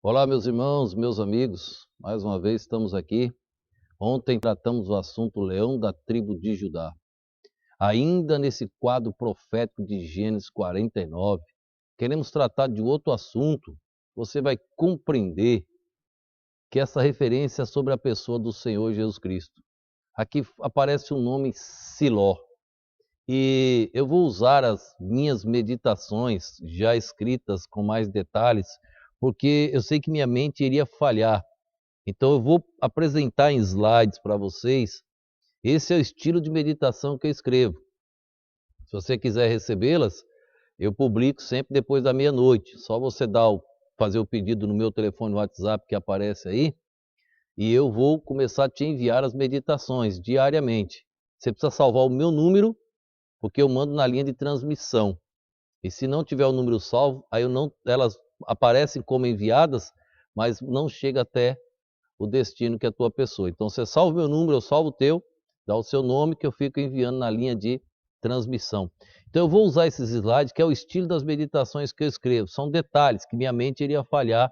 Olá, meus irmãos, meus amigos, mais uma vez estamos aqui. Ontem tratamos o assunto Leão da tribo de Judá. Ainda nesse quadro profético de Gênesis 49, queremos tratar de outro assunto. Você vai compreender que essa referência é sobre a pessoa do Senhor Jesus Cristo. Aqui aparece o nome Siló. E eu vou usar as minhas meditações já escritas com mais detalhes, porque eu sei que minha mente iria falhar. Então eu vou apresentar em slides para vocês. Esse é o estilo de meditação que eu escrevo. Se você quiser recebê-las, eu publico sempre depois da meia-noite. Só você fazer o pedido no meu telefone WhatsApp que aparece aí, e eu vou começar a te enviar as meditações diariamente. Você precisa salvar o meu número, porque eu mando na linha de transmissão. E se não tiver o número salvo, aí elas aparecem como enviadas, mas não chega até o destino que é a tua pessoa. Então você salva o meu número, eu salvo o teu, dá o seu nome que eu fico enviando na linha de transmissão. Então eu vou usar esses slides, que é o estilo das meditações que eu escrevo. São detalhes que minha mente iria falhar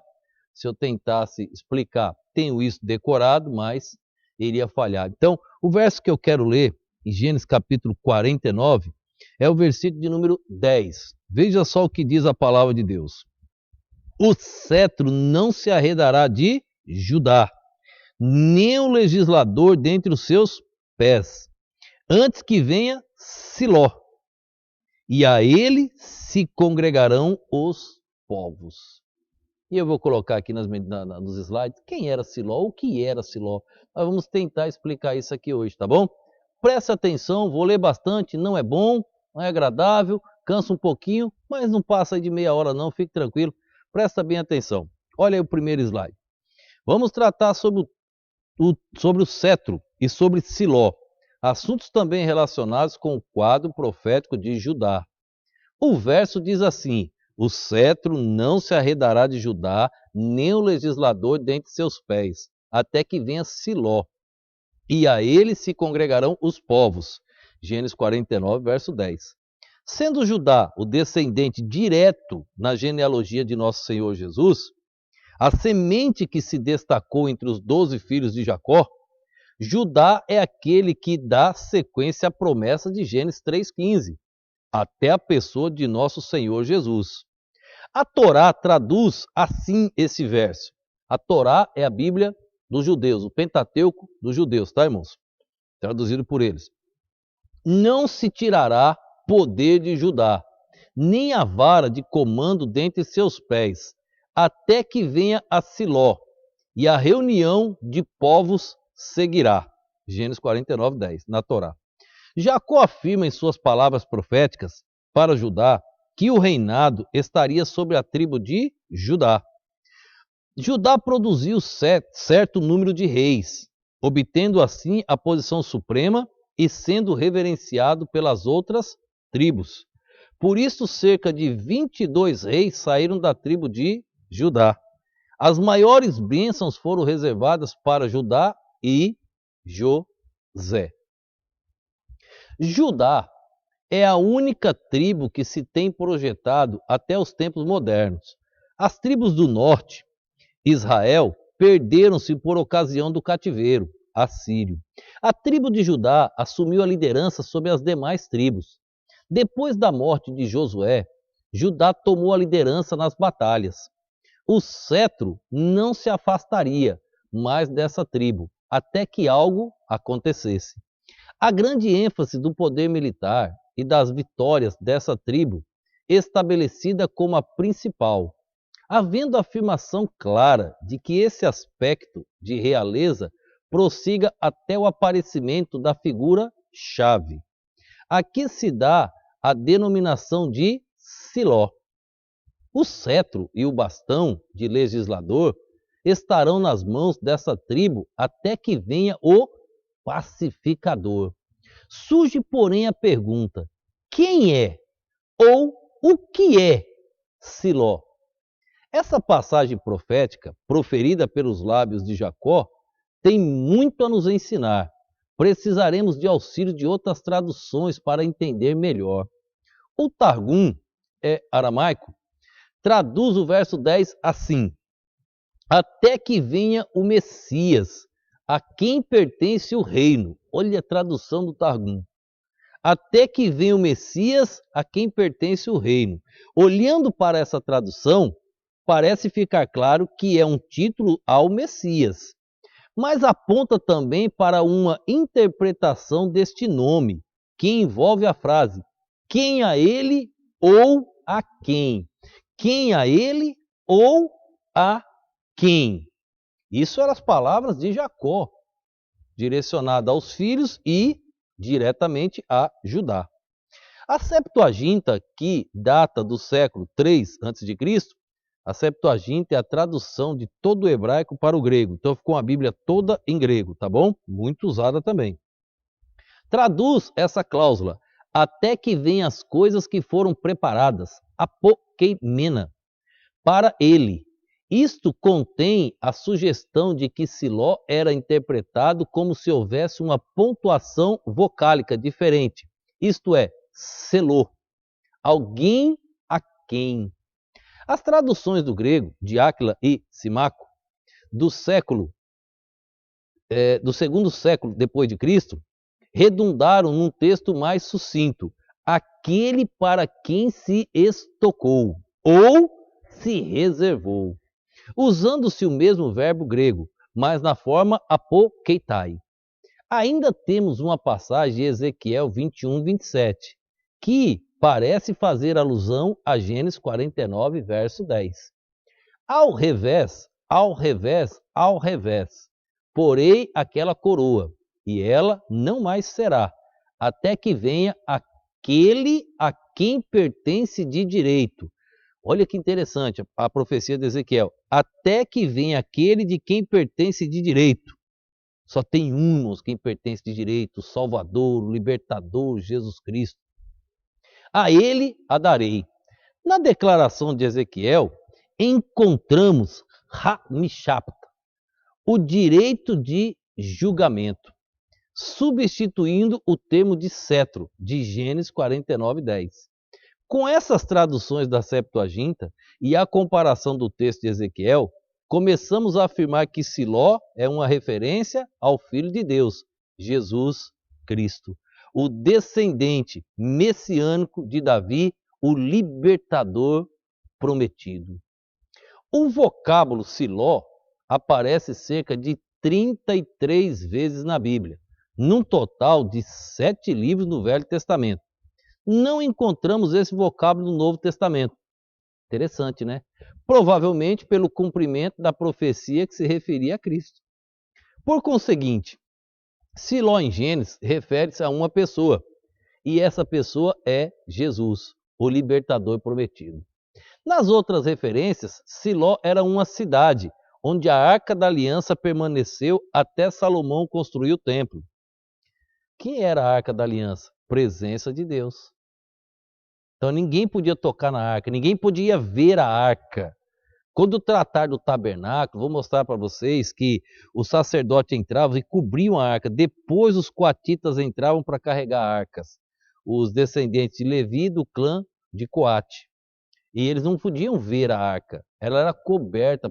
se eu tentasse explicar. Tenho isso decorado, mas iria falhar. Então, o verso que eu quero ler, em Gênesis capítulo 49, é o versículo de número 10. Veja só o que diz a palavra de Deus. O cetro não se arredará de Judá, nem o legislador dentre os seus pés, antes que venha Siló, e a ele se congregarão os povos. E eu vou colocar aqui nos slides quem era Siló, o que era Siló. Nós vamos tentar explicar isso aqui hoje, tá bom? Preste atenção, vou ler bastante, não é bom, não é agradável, cansa um pouquinho, mas não passa aí de meia hora não, fique tranquilo. Presta bem atenção. Olha aí o primeiro slide. Vamos tratar sobre o cetro e sobre Siló, assuntos também relacionados com o quadro profético de Judá. O verso diz assim: o cetro não se arredará de Judá, nem o legislador dentre seus pés, até que venha Siló, e a ele se congregarão os povos. Gênesis 49, verso 10. Sendo Judá o descendente direto na genealogia de nosso Senhor Jesus, a semente que se destacou entre os 12 filhos de Jacó, Judá é aquele que dá sequência à promessa de Gênesis 3,15, até a pessoa de nosso Senhor Jesus. A Torá traduz assim esse verso. A Torá é a Bíblia dos judeus, o Pentateuco dos judeus, tá, irmãos? Traduzido por eles. Não se tirará poder de Judá, nem a vara de comando dentre seus pés, até que venha a Siló, e a reunião de povos seguirá. Gênesis 49, 10, na Torá. Jacó afirma em suas palavras proféticas para Judá que o reinado estaria sobre a tribo de Judá. Judá produziu certo número de reis, obtendo assim a posição suprema e sendo reverenciado pelas outras tribos. Por isso, cerca de 22 reis saíram da tribo de Judá. As maiores bênçãos foram reservadas para Judá e José. Judá é a única tribo que se tem projetado até os tempos modernos. As tribos do norte, Israel, perderam-se por ocasião do cativeiro assírio. A tribo de Judá assumiu a liderança sobre as demais tribos. Depois da morte de Josué, Judá tomou a liderança nas batalhas. O cetro não se afastaria mais dessa tribo, até que algo acontecesse. A grande ênfase do poder militar e das vitórias dessa tribo, estabelecida como a principal, havendo afirmação clara de que esse aspecto de realeza prossiga até o aparecimento da figura-chave. Aqui se dá a denominação de Siló. O cetro e o bastão de legislador estarão nas mãos dessa tribo até que venha o pacificador. Surge, porém, a pergunta: quem é ou o que é Siló? Essa passagem profética, proferida pelos lábios de Jacó, tem muito a nos ensinar. Precisaremos de auxílio de outras traduções para entender melhor. O Targum, aramaico, traduz o verso 10 assim: até que venha o Messias, a quem pertence o reino. Olha a tradução do Targum. Até que venha o Messias, a quem pertence o reino. Olhando para essa tradução, parece ficar claro que é um título ao Messias, mas aponta também para uma interpretação deste nome, que envolve a frase quem a ele ou a quem. Quem a ele ou a quem. Isso eram as palavras de Jacó, direcionada aos filhos e diretamente a Judá. A Septuaginta, que data do século 3 a.C., a Septuaginta é a tradução de todo o hebraico para o grego. Então ficou a Bíblia toda em grego, tá bom? Muito usada também. Traduz essa cláusula, até que venham as coisas que foram preparadas, apokeimena, para ele. Isto contém a sugestão de que Siló era interpretado como se houvesse uma pontuação vocálica diferente, isto é, selô, alguém a quem. As traduções do grego, de Áquila e Simaco, do segundo século depois de Cristo, redundaram num texto mais sucinto, aquele para quem se estocou ou se reservou, usando-se o mesmo verbo grego, mas na forma apokeitai. Ainda temos uma passagem de Ezequiel 21, 27, que parece fazer alusão a Gênesis 49, verso 10. Ao revés, porei aquela coroa, e ela não mais será, até que venha aquele a quem pertence de direito. Olha que interessante a profecia de Ezequiel. Até que venha aquele de quem pertence de direito. Só tem um quem pertence de direito, o Salvador, o Libertador, Jesus Cristo. A ele a darei. Na declaração de Ezequiel, encontramos ha-mishapta, o direito de julgamento, substituindo o termo de cetro, de Gênesis 49, 10. Com essas traduções da Septuaginta e a comparação do texto de Ezequiel, começamos a afirmar que Siló é uma referência ao Filho de Deus, Jesus Cristo, o descendente messiânico de Davi, o libertador prometido. O vocábulo Siló aparece cerca de 33 vezes na Bíblia, num total de 7 livros no Velho Testamento. Não encontramos esse vocábulo no Novo Testamento. Interessante, né? Provavelmente pelo cumprimento da profecia que se referia a Cristo. Por conseguinte, Siló em Gênesis refere-se a uma pessoa, e essa pessoa é Jesus, o libertador prometido. Nas outras referências, Siló era uma cidade, onde a Arca da Aliança permaneceu até Salomão construir o templo. Que era a Arca da Aliança? Presença de Deus. Então ninguém podia tocar na arca, ninguém podia ver a arca. Quando tratar do tabernáculo, vou mostrar para vocês que o sacerdote entrava e cobriam a arca. Depois os coatitas entravam para carregar arcas. Os descendentes de Levi do clã de Coate. E eles não podiam ver a arca. Ela era coberta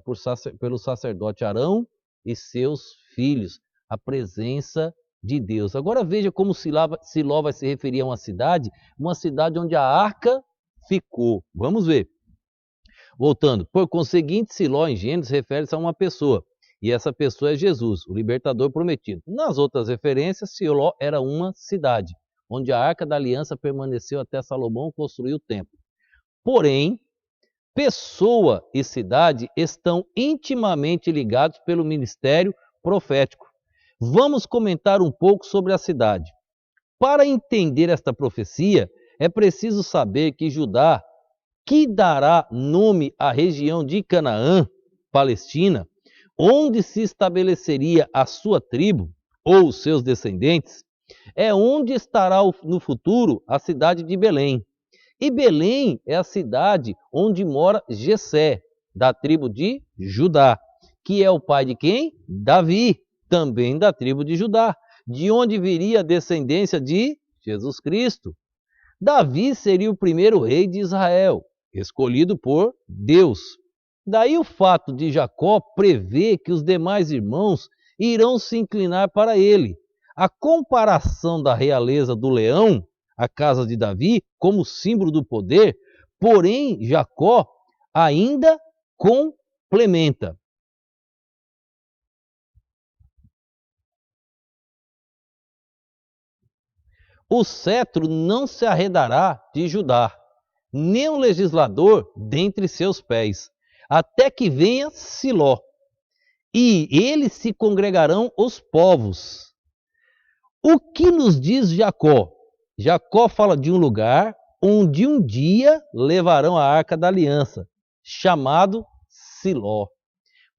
pelo sacerdote Arão e seus filhos. A presença de Deus. Agora veja como Siló vai se referir a uma cidade onde a arca ficou. Vamos ver. Voltando, por conseguinte, Siló em Gênesis refere-se a uma pessoa, e essa pessoa é Jesus, o libertador prometido. Nas outras referências, Siló era uma cidade, onde a Arca da Aliança permaneceu até Salomão construir o templo. Porém, pessoa e cidade estão intimamente ligados pelo ministério profético. Vamos comentar um pouco sobre a cidade. Para entender esta profecia, é preciso saber que Judá, que dará nome à região de Canaã, Palestina, onde se estabeleceria a sua tribo, ou os seus descendentes, é onde estará no futuro a cidade de Belém. E Belém é a cidade onde mora Jessé, da tribo de Judá, que é o pai de quem? Davi, também da tribo de Judá, de onde viria a descendência de Jesus Cristo. Davi seria o primeiro rei de Israel, escolhido por Deus. Daí o fato de Jacó prever que os demais irmãos irão se inclinar para ele. A comparação da realeza do leão, a casa de Davi, como símbolo do poder, porém Jacó ainda complementa. O cetro não se arredará de Judá, nem um legislador dentre seus pés, até que venha Siló, e eles se congregarão os povos. O que nos diz Jacó? Jacó fala de um lugar onde um dia levarão a arca da aliança, chamado Siló.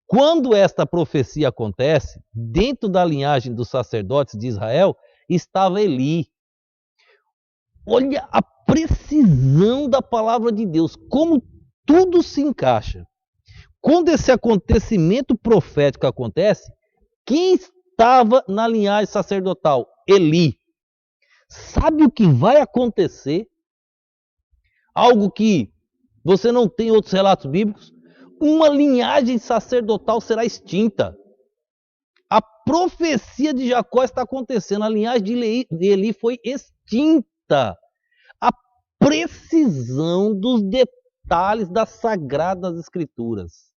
Quando esta profecia acontece, dentro da linhagem dos sacerdotes de Israel, estava Eli. Olha a precisão da palavra de Deus, como tudo se encaixa. Quando esse acontecimento profético acontece, quem estava na linhagem sacerdotal? Eli. Sabe o que vai acontecer? Algo que você não tem em outros relatos bíblicos? Uma linhagem sacerdotal será extinta. A profecia de Jacó está acontecendo, a linhagem de Eli foi extinta. A precisão dos detalhes das sagradas escrituras.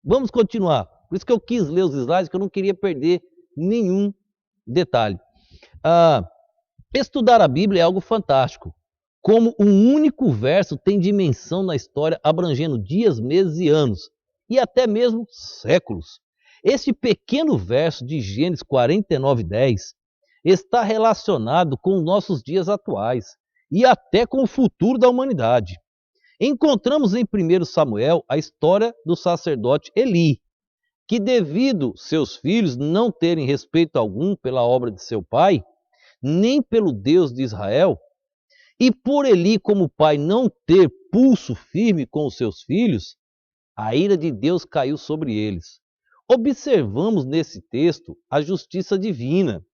Vamos continuar. Por isso que eu quis ler os slides, que eu não queria perder nenhum detalhe. Estudar a Bíblia é algo fantástico. Como um único verso tem dimensão na história, abrangendo dias, meses e anos, e até mesmo séculos. Este pequeno verso de Gênesis 49:10 está relacionado com os nossos dias atuais e até com o futuro da humanidade. Encontramos em 1 Samuel a história do sacerdote Eli, que devido seus filhos não terem respeito algum pela obra de seu pai, nem pelo Deus de Israel, e por Eli como pai não ter pulso firme com os seus filhos, a ira de Deus caiu sobre eles. Observamos nesse texto a justiça divina.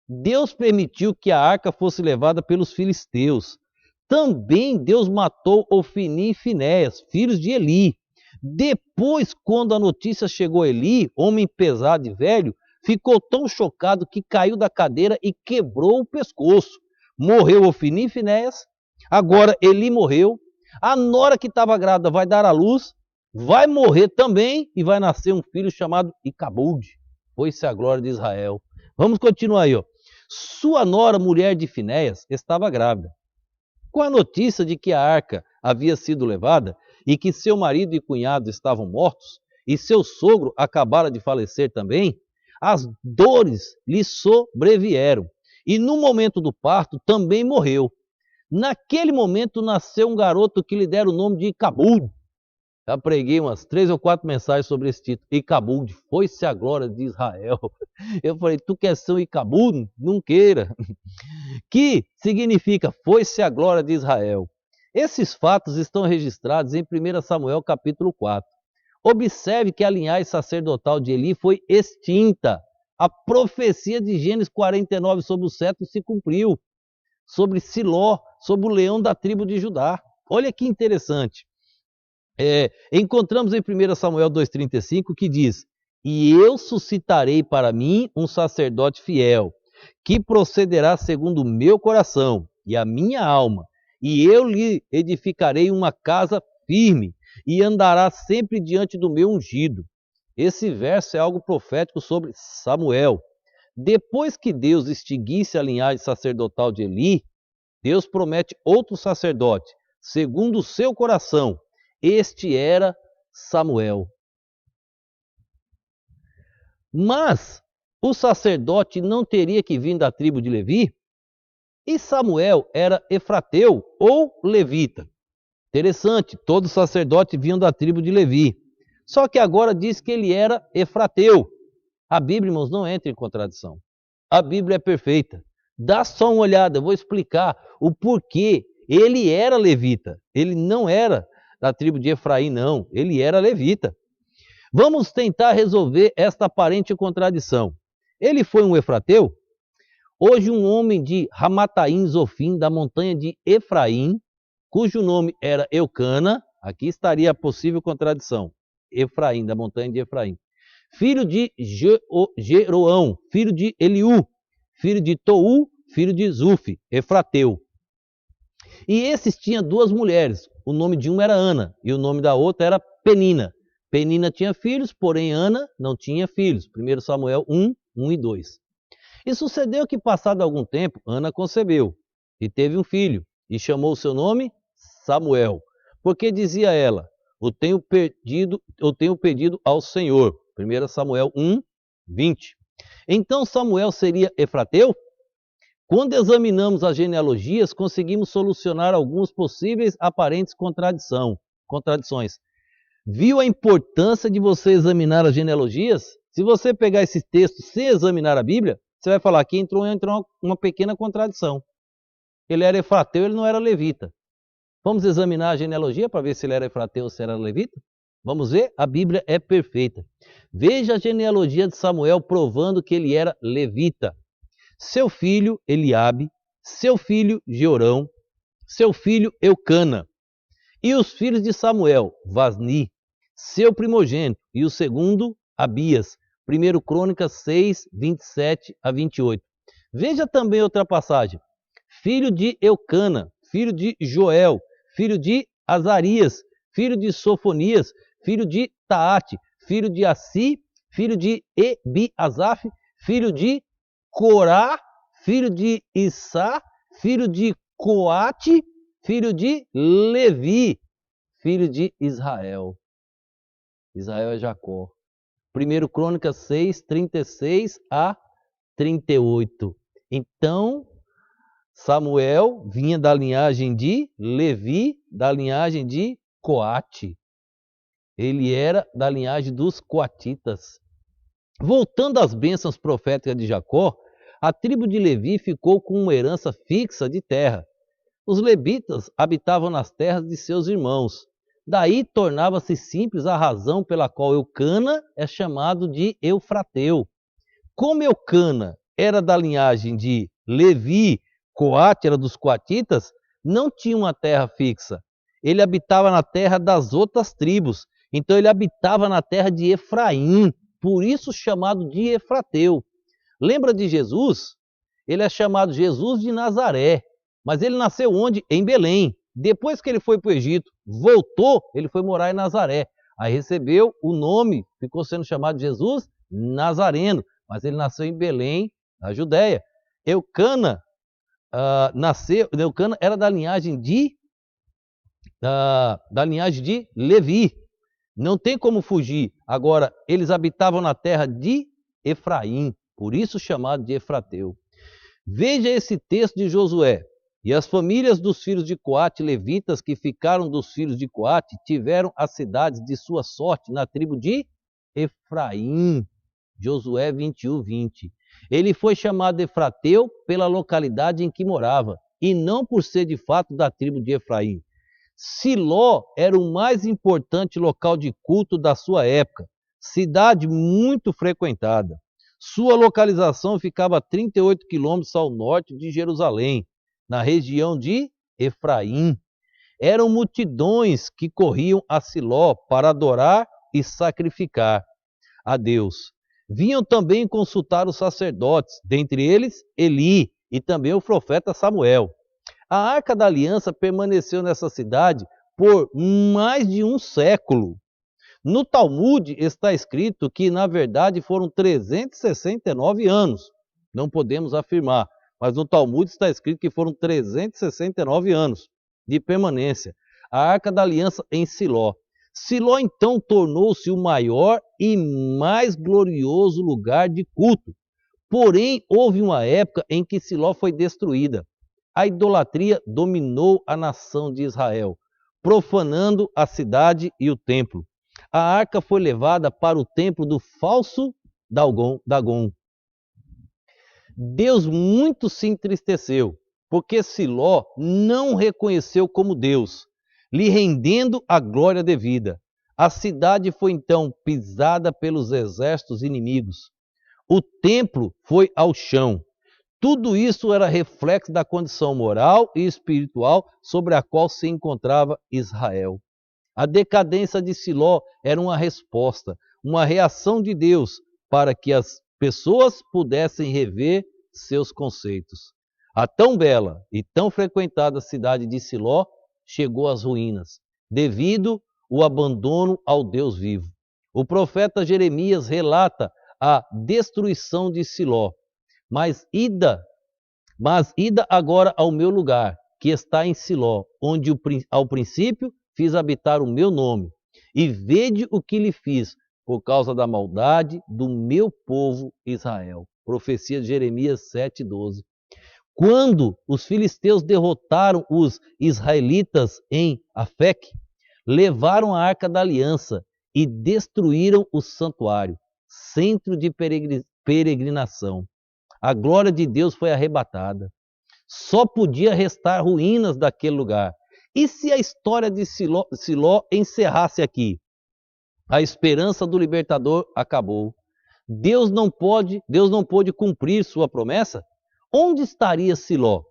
Deus permitiu que a arca fosse levada pelos filisteus. Também Deus matou Ofni e Finéias, filhos de Eli. Depois, quando a notícia chegou a Eli, homem pesado e velho, ficou tão chocado que caiu da cadeira e quebrou o pescoço. Morreu Ofni e Finéias. Agora Eli morreu. A nora que estava grávida vai dar à luz, vai morrer também e vai nascer um filho chamado Icabude. Foi-se a glória de Israel. Vamos continuar aí, ó. Sua nora, mulher de Finéias, estava grávida. Com a notícia de que a arca havia sido levada e que seu marido e cunhado estavam mortos e seu sogro acabara de falecer também, as dores lhe sobrevieram e no momento do parto também morreu. Naquele momento nasceu um garoto que lhe deram o nome de Icabude. Já preguei umas 3 ou 4 mensagens sobre esse título. Icabude, foi-se a glória de Israel. Eu falei, tu quer ser um Icabude? Não queira. Que significa, foi-se a glória de Israel. Esses fatos estão registrados em 1 Samuel capítulo 4. Observe que a linhagem sacerdotal de Eli foi extinta. A profecia de Gênesis 49 sobre o cetro se cumpriu. Sobre Siló, sobre o leão da tribo de Judá. Olha que interessante. Encontramos em 1 Samuel 2,35 que diz: e eu suscitarei para mim um sacerdote fiel, que procederá segundo o meu coração e a minha alma, e eu lhe edificarei uma casa firme, e andará sempre diante do meu ungido. Esse verso é algo profético sobre Samuel. Depois que Deus extinguisse a linhagem sacerdotal de Eli, Deus promete outro sacerdote, segundo o seu coração. Este era Samuel. Mas o sacerdote não teria que vir da tribo de Levi? E Samuel era efrateu ou levita? Interessante, todos os sacerdotes vinham da tribo de Levi. Só que agora diz que ele era efrateu. A Bíblia, irmãos, não entra em contradição. A Bíblia é perfeita. Dá só uma olhada, eu vou explicar o porquê. Ele era levita, ele não era da tribo de Efraim, não. Ele era levita. Vamos tentar resolver esta aparente contradição. Ele foi um efrateu? Hoje um homem de Ramataim Zofim, da montanha de Efraim, cujo nome era Eucana, aqui estaria a possível contradição. Efraim, da montanha de Efraim. Filho de Jeroão, filho de Eliú, filho de Tou, filho de Zuf, Efrateu. E esses tinham duas mulheres, o nome de uma era Ana e o nome da outra era Penina. Penina tinha filhos, porém Ana não tinha filhos. 1 Samuel 1, 1 e 2. E sucedeu que, passado algum tempo, Ana concebeu e teve um filho, e chamou o seu nome Samuel, porque dizia ela, eu tenho pedido ao Senhor. 1 Samuel 1, 20. Então Samuel seria Efrateu? Quando examinamos as genealogias, conseguimos solucionar algumas possíveis aparentes contradições. Viu a importância de você examinar as genealogias? Se você pegar esse texto sem examinar a Bíblia, você vai falar que entrou uma pequena contradição. Ele era Efrateu, ele não era levita. Vamos examinar a genealogia para ver se ele era Efrateu ou se era levita? Vamos ver? A Bíblia é perfeita. Veja a genealogia de Samuel provando que ele era levita. Seu filho Eliabe, seu filho Jeorão, seu filho Eucana. E os filhos de Samuel, Vasni, seu primogênito, e o segundo, Abias. 1 Crônicas 6, 27 a 28. Veja também outra passagem. Filho de Eucana, filho de Joel, filho de Azarias, filho de Sofonias, filho de Taate, filho de Assi, filho de Ebiasaf, filho de Corá, filho de Issá, filho de Coate, filho de Levi, filho de Israel. Israel é Jacó. 1 Crônicas 6, 36 a 38. Então, Samuel vinha da linhagem de Levi, da linhagem de Coate. Ele era da linhagem dos coatitas. Voltando às bênçãos proféticas de Jacó, a tribo de Levi ficou com uma herança fixa de terra. Os levitas habitavam nas terras de seus irmãos. Daí tornava-se simples a razão pela qual Eucana é chamado de Eufrateu. Como Eucana era da linhagem de Levi, Coate era dos coatitas, não tinha uma terra fixa. Ele habitava na terra das outras tribos. Então ele habitava na terra de Efraim, por isso chamado de Efrateu. Lembra de Jesus? Ele é chamado Jesus de Nazaré, mas ele nasceu onde? Em Belém. Depois que ele foi para o Egito, voltou, ele foi morar em Nazaré. Aí recebeu o nome, ficou sendo chamado de Jesus Nazareno, mas ele nasceu em Belém, na Judéia. Eucana Eucana era da linhagem de Levi. Não tem como fugir. Agora, eles habitavam na terra de Efraim, por isso chamado de Efrateu. Veja esse texto de Josué. E as famílias dos filhos de Coate, levitas, que ficaram dos filhos de Coate, tiveram as cidades de sua sorte na tribo de Efraim. Josué 21, 20. Ele foi chamado Efrateu pela localidade em que morava, e não por ser de fato da tribo de Efraim. Siló era o mais importante local de culto da sua época, cidade muito frequentada. Sua localização ficava a 38 quilômetros ao norte de Jerusalém, na região de Efraim. Eram multidões que corriam a Siló para adorar e sacrificar a Deus. Vinham também consultar os sacerdotes, dentre eles Eli e também o profeta Samuel. A Arca da Aliança permaneceu nessa cidade por mais de um século. No Talmud está escrito que, na verdade, foram 369 anos. Não podemos afirmar, mas no Talmud está escrito que foram 369 anos de permanência. A Arca da Aliança em Siló. Siló, então, tornou-se o maior e mais glorioso lugar de culto. Porém, houve uma época em que Siló foi destruída. A idolatria dominou a nação de Israel, profanando a cidade e o templo. A arca foi levada para o templo do falso Dagon. Deus muito se entristeceu, porque Siló não reconheceu como Deus, lhe rendendo a glória devida. A cidade foi então pisada pelos exércitos inimigos. O templo foi ao chão. Tudo isso era reflexo da condição moral e espiritual sobre a qual se encontrava Israel. A decadência de Siló era uma resposta, uma reação de Deus para que as pessoas pudessem rever seus conceitos. A tão bela e tão frequentada cidade de Siló chegou às ruínas, devido ao abandono ao Deus vivo. O profeta Jeremias relata a destruição de Siló. Mas ida agora ao meu lugar, que está em Siló, onde ao princípio fiz habitar o meu nome, e vede o que lhe fiz, por causa da maldade do meu povo Israel. Profecia de Jeremias 7:12. Quando os filisteus derrotaram os israelitas em Afeque, levaram a arca da aliança e destruíram o santuário, centro de peregrinação. A glória de Deus foi arrebatada. Só podia restar ruínas daquele lugar. E se a história de Siló encerrasse aqui? A esperança do libertador acabou. Deus não pôde cumprir sua promessa? Onde estaria Siló?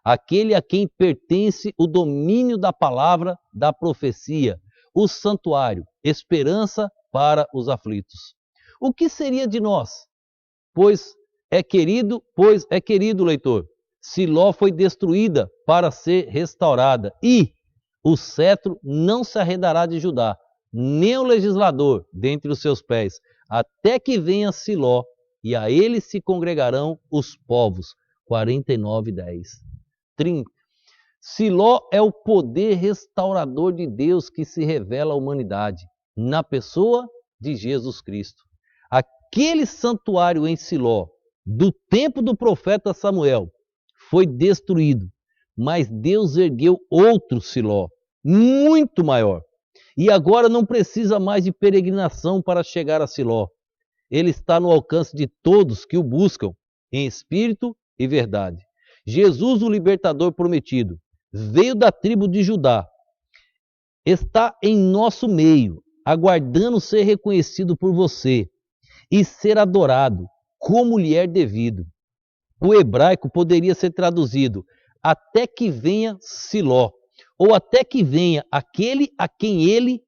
Aquele a quem pertence o domínio da palavra, da profecia, o santuário, esperança para os aflitos. O que seria de nós? Pois é querido, leitor, Siló foi destruída para ser restaurada, e o cetro não se arredará de Judá, nem o legislador dentre os seus pés, até que venha Siló, e a ele se congregarão os povos. 49:10. 30. Siló é o poder restaurador de Deus que se revela à humanidade, na pessoa de Jesus Cristo. Aquele santuário em Siló, do tempo do profeta Samuel, foi destruído, mas Deus ergueu outro Siló, muito maior. E agora não precisa mais de peregrinação para chegar a Siló. Ele está no alcance de todos que o buscam, em espírito e verdade. Jesus, o libertador prometido, veio da tribo de Judá, está em nosso meio, aguardando ser reconhecido por você e ser adorado como lhe é devido. O hebraico poderia ser traduzido até que venha Siló, ou até que venha aquele a quem ele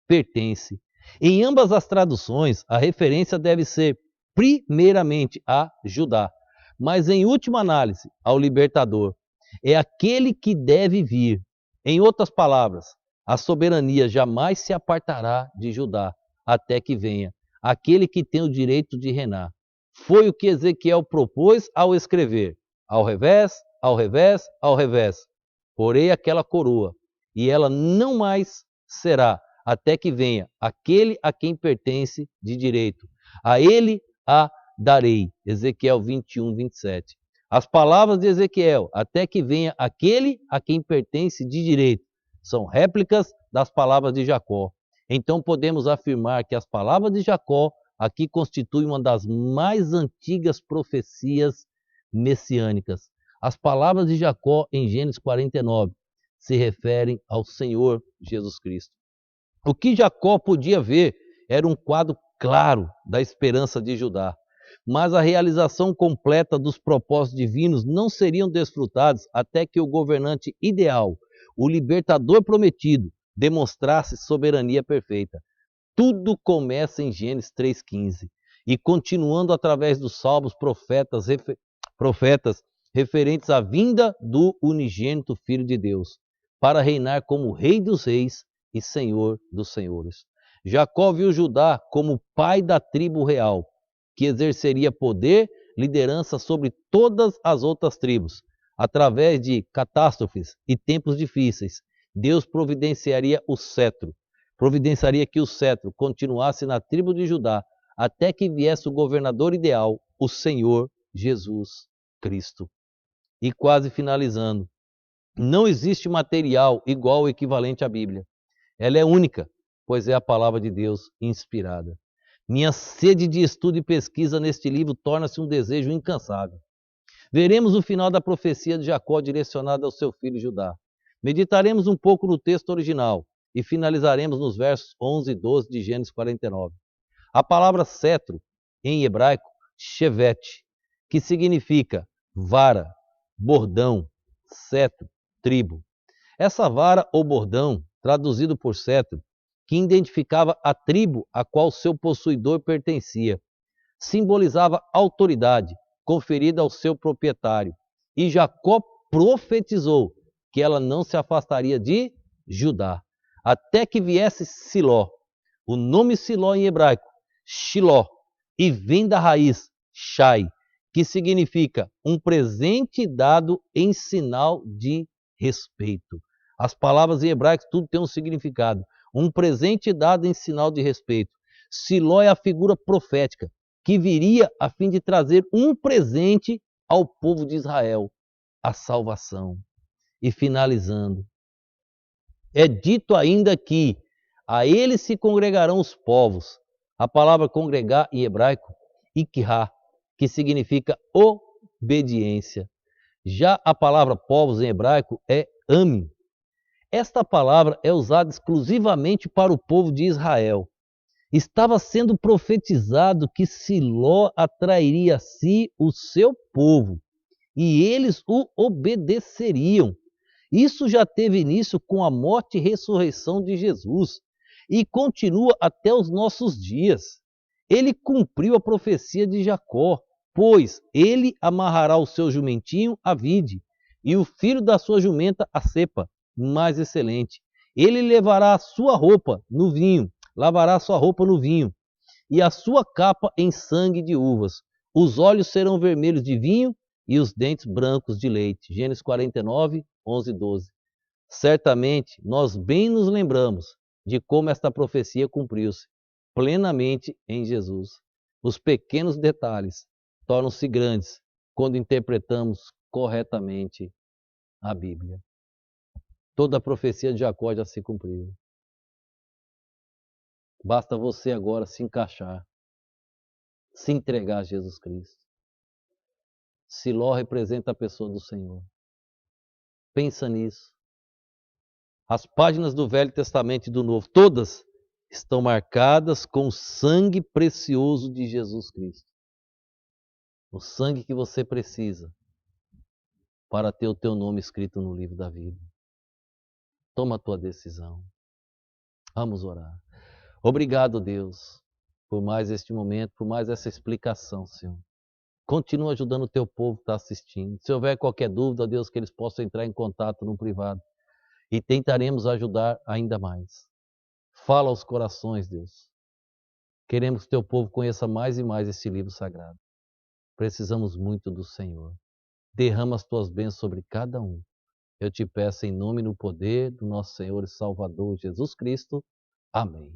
pertence. Em ambas as traduções, a referência deve ser primeiramente a Judá, mas em última análise ao libertador. É aquele que deve vir. Em outras palavras, a soberania jamais se apartará de Judá até que venha aquele que tem o direito de reinar. Foi o que Ezequiel propôs ao escrever: ao revés, ao revés, ao revés. Porei aquela coroa, e ela não mais será, até que venha aquele a quem pertence de direito. A ele a darei. Ezequiel 21:27. As palavras de Ezequiel, até que venha aquele a quem pertence de direito, são réplicas das palavras de Jacó. Então podemos afirmar que as palavras de Jacó aqui constituem uma das mais antigas profecias messiânicas. As palavras de Jacó em Gênesis 49 se referem ao Senhor Jesus Cristo. O que Jacó podia ver era um quadro claro da esperança de Judá, mas a realização completa dos propósitos divinos não seriam desfrutados até que o governante ideal, o libertador prometido, demonstrasse soberania perfeita. Tudo começa em Gênesis 3:15 e continuando através dos salmos profetas referentes à vinda do unigênito Filho de Deus, para reinar como Rei dos Reis e Senhor dos Senhores. Jacó viu Judá como pai da tribo real, que exerceria poder, liderança sobre todas as outras tribos. Através de catástrofes e tempos difíceis, Deus providenciaria que o cetro continuasse na tribo de Judá, até que viesse o governador ideal, o Senhor Jesus Cristo. E quase finalizando, não existe material igual ou equivalente à Bíblia. Ela é única, pois é a palavra de Deus inspirada. Minha sede de estudo e pesquisa neste livro torna-se um desejo incansável. Veremos o final da profecia de Jacó direcionada ao seu filho Judá. Meditaremos um pouco no texto original e finalizaremos nos versos 11 e 12 de Gênesis 49. A palavra cetro, em hebraico, shevet, que significa vara, bordão, cetro, tribo. Essa vara ou bordão traduzido por cetro, que identificava a tribo a qual seu possuidor pertencia. Simbolizava autoridade conferida ao seu proprietário. E Jacó profetizou que ela não se afastaria de Judá, até que viesse Siló. O nome Siló em hebraico, Shiló, e vem da raiz Shai, que significa um presente dado em sinal de respeito. As palavras em hebraico tudo tem um significado. Um presente dado em sinal de respeito. Siló é a figura profética que viria a fim de trazer um presente ao povo de Israel, a salvação. E finalizando, é dito ainda que a ele se congregarão os povos. A palavra congregar em hebraico, ikra, que significa obediência. Já a palavra povos em hebraico é ami. Esta palavra é usada exclusivamente para o povo de Israel. Estava sendo profetizado que Siló atrairia a si o seu povo e eles o obedeceriam. Isso já teve início com a morte e ressurreição de Jesus e continua até os nossos dias. Ele cumpriu a profecia de Jacó, pois ele amarrará o seu jumentinho à vide e o filho da sua jumenta à cepa mais excelente. Ele levará a sua roupa no vinho, lavará a sua roupa no vinho e a sua capa em sangue de uvas. Os olhos serão vermelhos de vinho e os dentes brancos de leite. Gênesis 49, 11 e 12. Certamente nós bem nos lembramos de como esta profecia cumpriu-se plenamente em Jesus. Os pequenos detalhes tornam-se grandes quando interpretamos corretamente a Bíblia. Toda a profecia de Jacó já se cumpriu. Basta você agora se encaixar, se entregar a Jesus Cristo. Siló representa a pessoa do Senhor. Pensa nisso. As páginas do Velho Testamento e do Novo, todas estão marcadas com o sangue precioso de Jesus Cristo. O sangue que você precisa para ter o teu nome escrito no livro da vida. Toma a tua decisão. Vamos orar. Obrigado, Deus, por mais este momento, por mais essa explicação, Senhor. Continua ajudando o teu povo que está assistindo. Se houver qualquer dúvida, Deus, que eles possam entrar em contato no privado. E tentaremos ajudar ainda mais. Fala aos corações, Deus. Queremos que teu povo conheça mais e mais esse livro sagrado. Precisamos muito do Senhor. Derrama as tuas bênçãos sobre cada um. Eu te peço em nome e no poder do nosso Senhor e Salvador Jesus Cristo. Amém.